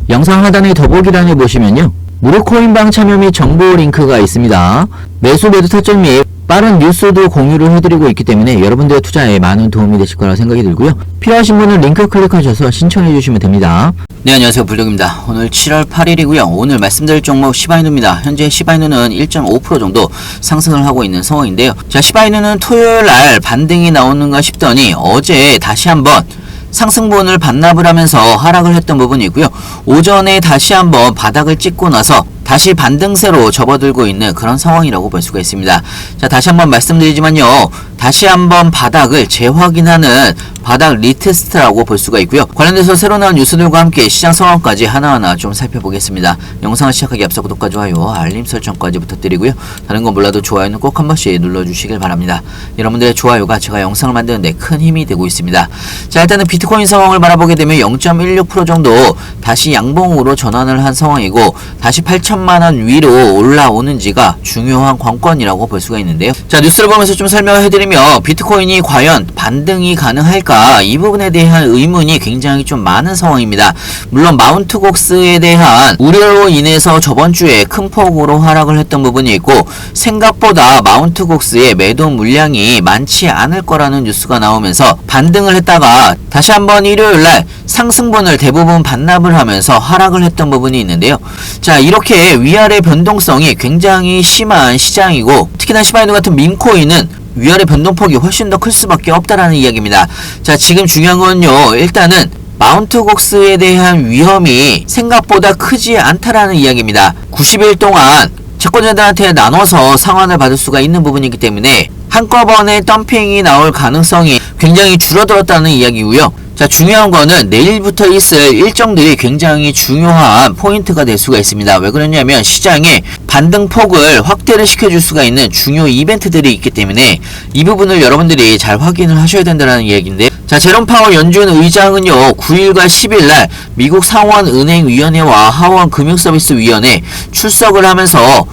영상 하단의 더보기란에 보시면요, 무료 코인방 참여 및 정보 링크가 있습니다. 매수 매도 타점 및 빠른 뉴스도 공유를 해드리고 있기 때문에 여러분들의 투자에 많은 도움이 되실 거라 생각이 들고요. 필요하신 분은 링크 클릭하셔서 신청해 주시면 됩니다. 네, 안녕하세요. 불독입니다. 오늘 7월 8일이고요. 오늘 말씀드릴 종목 시바이누입니다. 현재 시바이누는 1.5% 정도 상승을 하고 있는 상황인데요. 자, 시바이누는 토요일날 반등이 나오는가 싶더니 어제 다시 한번 상승분을 반납을 하면서 하락을 했던 부분이 있고요. 오전에 다시 한번 바닥을 찍고 나서 다시 반등세로 접어들고 있는 그런 상황이라고 볼 수가 있습니다. 자, 다시 한번 말씀드리지만요, 다시 한번 바닥을 재확인하는 바닥 리테스트라고 볼 수가 있고요. 관련돼서 새로 나온 뉴스들과 함께 시장 상황까지 하나하나 좀 살펴보겠습니다. 영상을 시작하기 앞서 구독과 좋아요, 알림 설정까지 부탁드리고요. 다른 건 몰라도 좋아요는 꼭 한 번씩 눌러주시길 바랍니다. 여러분들의 좋아요가 제가 영상을 만드는데 큰 힘이 되고 있습니다. 자, 일단은 비트코인 상황을 바라보게 되면 0.16% 정도 다시 양봉으로 전환을 한 상황이고, 다시 8천만원 위로 올라오는지가 중요한 관건이라고 볼 수가 있는데요. 자, 뉴스를 보면서 좀 설명해드리면, 비트코인이 과연 반등이 가능할까? 이 부분에 대한 의문이 굉장히 좀 많은 상황입니다. 물론 마운트곡스에 대한 우려로 인해서 저번 주에 큰 폭으로 하락을 했던 부분이 있고, 생각보다 마운트곡스의 매도 물량이 많지 않을 거라는 뉴스가 나오면서 반등을 했다가 다시 한번 일요일날 상승분을 대부분 반납을 하면서 하락을 했던 부분이 있는데요. 자, 이렇게 위아래 변동성이 굉장히 심한 시장이고, 특히나 시바이누 같은 밈코인은 위아래 변동폭이 훨씬 더 클 수밖에 없다라는 이야기입니다. 자, 지금 중요한 건요, 일단은 마운트곡스에 대한 위험이 생각보다 크지 않다라는 이야기입니다. 90일 동안 채권자들한테 나눠서 상환을 받을 수가 있는 부분이기 때문에 한꺼번에 덤핑이 나올 가능성이 굉장히 줄어들었다는 이야기고요. 자, 중요한 거는 내일부터 있을 일정들이 굉장히 중요한 포인트가 될 수가 있습니다. 왜 그러냐면 시장에 반등폭을 확대를 시켜줄 수가 있는 중요 이벤트들이 있기 때문에 이 부분을 여러분들이 잘 확인을 하셔야 된다는 이야기인데, 자, 제롬 파월 연준 의장은요, 9일과 10일날 미국 상원은행위원회와 하원금융서비스위원회 출석을 하면서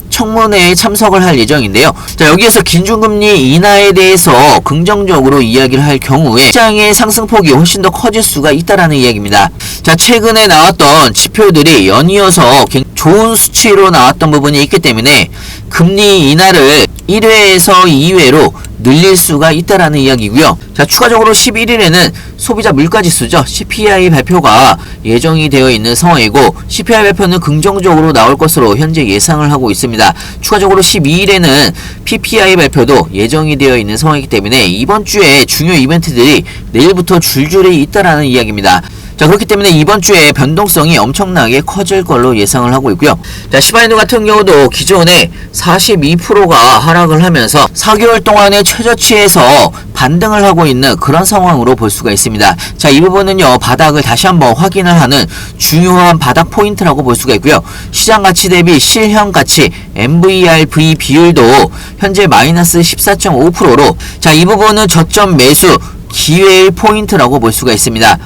청문회에 참석을 할 예정인데요. 자, 여기에서 기준금리 인하에 대해서 긍정적으로 이야기를 할 경우에 시장의 상승폭이 훨씬 더 커질 수가 있다라는 이야기입니다. 자, 최근에 나왔던 지표들이 연이어서 좋은 수치로 나왔던 부분이 있기 때문에 금리 인하를 1회에서 2회로 늘릴 수가 있다라는 이야기고요. 자, 추가적으로 11일에는 소비자 물가지수죠, CPI 발표가 예정이 되어 있는 상황이고, CPI 발표는 긍정적으로 나올 것으로 현재 예상을 하고 있습니다. 추가적으로 12일에는 PPI 발표도 예정이 되어 있는 상황이기 때문에 이번 주에 중요 이벤트들이 내일부터 줄줄이 있다라는 이야기입니다. 자, 그렇기 때문에 이번 주에 변동성이 엄청나게 커질 걸로 예상을 하고 있고요. 자, 시바이누 같은 경우도 기존에 42%가 하락을 하면서 4개월 동안의 최저치에서 반등을 하고 있는 그런 상황으로 볼 수가 있습니다. 자, 이 부분은요, 바닥을 다시 한번 확인을 하는 중요한 바닥 포인트라고 볼 수가 있고요. 시장 가치 대비 실현 가치 MVRV 비율도 현재 마이너스 14.5%로, 자, 이 부분은 저점 매수 기회의 포인트라고 볼 수가 있습니다.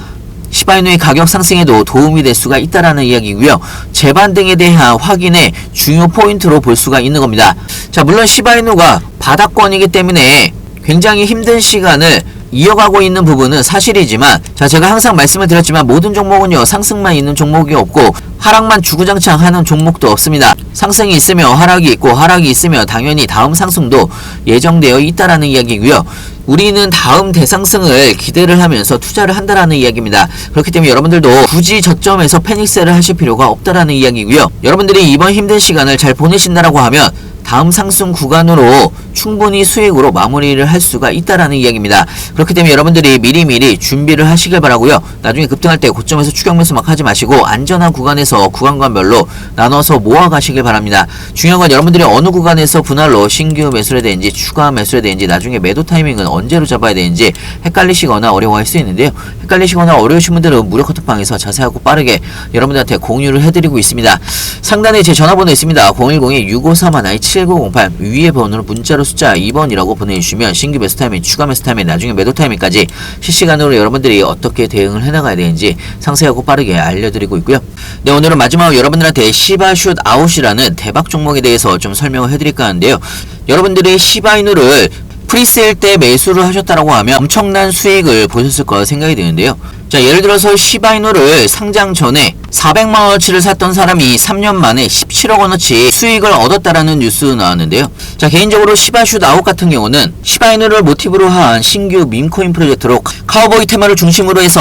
시바이누의 가격 상승에도 도움이 될 수가 있다라는 이야기고요. 재반등에 대한 확인의 중요 포인트로 볼 수가 있는 겁니다. 자, 물론 시바이누가 바닥권이기 때문에 굉장히 힘든 시간을 이어가고 있는 부분은 사실이지만, 자, 제가 항상 말씀을 드렸지만 모든 종목은요, 상승만 있는 종목이 없고 하락만 주구장창 하는 종목도 없습니다. 상승이 있으면 하락이 있고, 하락이 있으면 당연히 다음 상승도 예정되어 있다라는 이야기고요. 우리는 다음 대상승을 기대를 하면서 투자를 한다라는 이야기입니다. 그렇기 때문에 여러분들도 굳이 저점에서 패닉셀을 하실 필요가 없다라는 이야기고요. 여러분들이 이번 힘든 시간을 잘 보내신다라고 하면 다음 상승 구간으로 충분히 수익으로 마무리를 할 수가 있다라는 이야기입니다. 그렇기 때문에 여러분들이 미리미리 준비를 하시길 바라고요. 나중에 급등할 때 고점에서 추격 매수 막 하지 마시고 안전한 구간에서 구간별로 나눠서 모아 가시길 바랍니다. 중요한 건 여러분들이 어느 구간에서 분할로 신규 매수를 해야 되는지 추가 매수를 해야 되는지 나중에 매도 타이밍은 언제로 잡아야 되는지 헷갈리시거나 어려워할 수 있는데요. 헷갈리시거나 어려우신 분들은 무료 카톡방에서 자세하고 빠르게 여러분들한테 공유를 해드리고 있습니다. 상단에 제 전화번호 있습니다. 010-6531-7908 위에 번호로 문자로 숫자 2번이라고 보내주시면 신규 매수 타이밍, 추가 매수 타이밍, 나중에 매도 타이밍까지 실시간으로 여러분들이 어떻게 대응을 해나가야 되는지 상세하고 빠르게 알려드리고 있고요. 네, 오늘은 마지막으로 여러분들한테 시바슛 아웃이라는 대박 종목에 대해서 좀 설명을 해드릴까 하는데요. 여러분들이 시바이누를 프리세일 때 매수를 하셨다라고 하면 엄청난 수익을 보셨을 거라 생각이 드는데요. 자, 예를 들어서 시바이누를 상장 전에 400만원어치를 샀던 사람이 3년 만에 17억원어치 수익을 얻었다라는 뉴스 나왔는데요. 자, 개인적으로 시바슛 아웃 같은 경우는 시바이누를 모티브로 한 신규 밈코인 프로젝트로 카우보이 테마를 중심으로 해서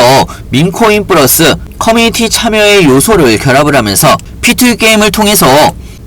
밈코인 플러스 커뮤니티 참여의 요소를 결합을 하면서 P2E 게임을 통해서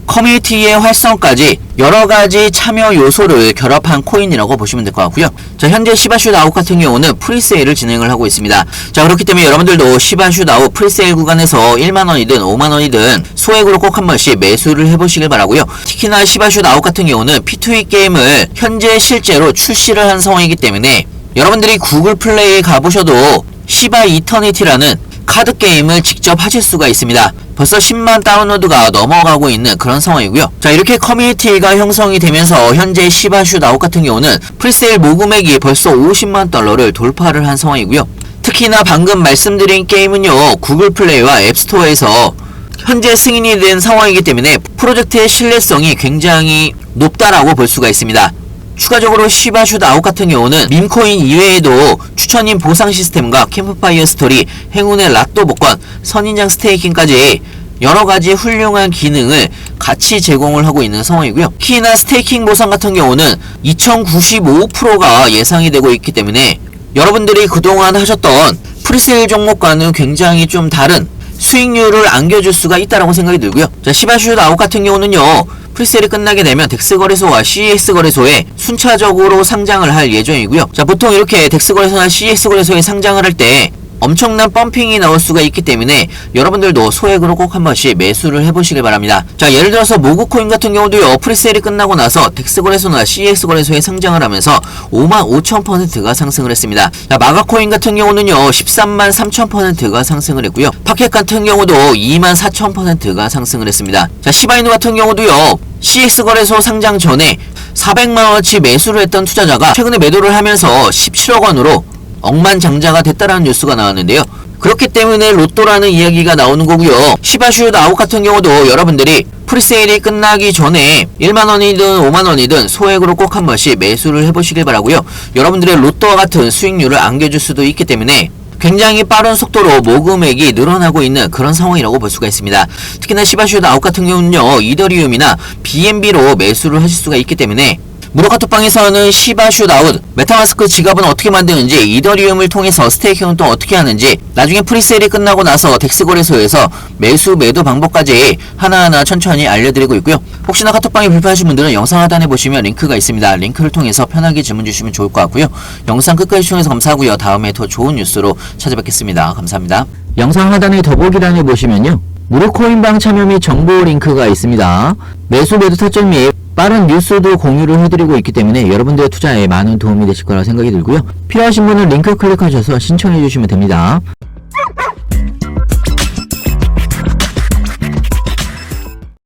커뮤니티의 활성까지 여러가지 참여 요소를 결합한 코인이라고 보시면 될 것 같고요. 자, 현재 시바슛 아웃 같은 경우는 프리세일을 진행을 하고 있습니다. 자, 그렇기 때문에 여러분들도 시바슛 아웃 프리세일 구간에서 1만원이든 5만원이든 소액으로 꼭 한 번씩 매수를 해보시길 바라고요. 특히나 시바슛 아웃 같은 경우는 P2E 게임을 현재 실제로 출시를 한 상황이기 때문에 여러분들이 구글 플레이에 가보셔도 시바 이터니티라는 카드 게임을 직접 하실 수가 있습니다. 벌써 10만 다운로드가 넘어가고 있는 그런 상황이고요. 자, 이렇게 커뮤니티가 형성이 되면서 현재 시바슛 아웃 같은 경우는 프리세일 모금액이 벌써 50만 달러를 돌파를 한 상황이고요. 특히나 방금 말씀드린 게임은요, 구글 플레이와 앱스토어에서 현재 승인이 된 상황이기 때문에 프로젝트의 신뢰성이 굉장히 높다라고 볼 수가 있습니다. 추가적으로 시바슛 아웃 같은 경우는 밈코인 이외에도 추천인 보상 시스템과 캠프파이어 스토리, 행운의 라또 복권, 선인장 스테이킹까지 여러가지 훌륭한 기능을 같이 제공을 하고 있는 상황이고요. 특히나 스테이킹 보상 같은 경우는 2095%가 예상이 되고 있기 때문에 여러분들이 그동안 하셨던 프리세일 종목과는 굉장히 좀 다른 수익률을 안겨줄 수가 있다라고 생각이 들고요. 자, 시바슛 아웃 같은 경우는요, 프리세일이 끝나게 되면 덱스 거래소와 CEX 거래소에 순차적으로 상장을 할 예정이고요. 자, 보통 이렇게 덱스 거래소나 CEX 거래소에 상장을 할 때 엄청난 펌핑이 나올 수가 있기 때문에 여러분들도 소액으로 꼭 한 번씩 매수를 해보시길 바랍니다. 자, 예를 들어서 모구코인 같은 경우도요, 프리세일이 끝나고 나서 덱스 거래소나 CEX 거래소에 상장을 하면서 55,000%가 상승을 했습니다. 자, 마가코인 같은 경우는요, 133,000%가 상승을 했고요. 파켓 같은 경우도 24,000%가 상승을 했습니다. 자, 시바이누 같은 경우도요, CX 거래소 상장 전에 400만원어치 매수를 했던 투자자가 최근에 매도를 하면서 17억원으로 억만장자가 됐다라는 뉴스가 나왔는데요. 그렇기 때문에 로또라는 이야기가 나오는 거고요. 시바슛 아웃 같은 경우도 여러분들이 프리세일이 끝나기 전에 1만원이든 5만원이든 소액으로 꼭 한 번씩 매수를 해보시길 바라고요. 여러분들의 로또와 같은 수익률을 안겨줄 수도 있기 때문에 굉장히 빠른 속도로 모금액이 늘어나고 있는 그런 상황이라고 볼 수가 있습니다. 특히나 시바슛 아웃 같은 경우는요, 이더리움이나 BNB로 매수를 하실 수가 있기 때문에 무료카톡방에서는 시바슛 아웃, 메타마스크 지갑은 어떻게 만드는지, 이더리움을 통해서 스테이킹은 또 어떻게 하는지, 나중에 프리세일이 끝나고 나서 덱스 거래소에서 매수 매도 방법까지 하나하나 천천히 알려드리고 있고요. 혹시나 카톡방이 불편하신 분들은 영상 하단에 보시면 링크가 있습니다. 링크를 통해서 편하게 질문 주시면 좋을 것 같고요. 영상 끝까지 시청해서 감사하고요. 다음에 더 좋은 뉴스로 찾아뵙겠습니다. 감사합니다. 영상 하단의 더보기란에 보시면요, 무료 코인방 참여 및 정보 링크가 있습니다. 매수 매도 타점 및 빠른 뉴스도 공유를 해드리고 있기 때문에 여러분들의 투자에 많은 도움이 되실 거라 생각이 들고요. 필요하신 분은 링크 클릭하셔서 신청해 주시면 됩니다.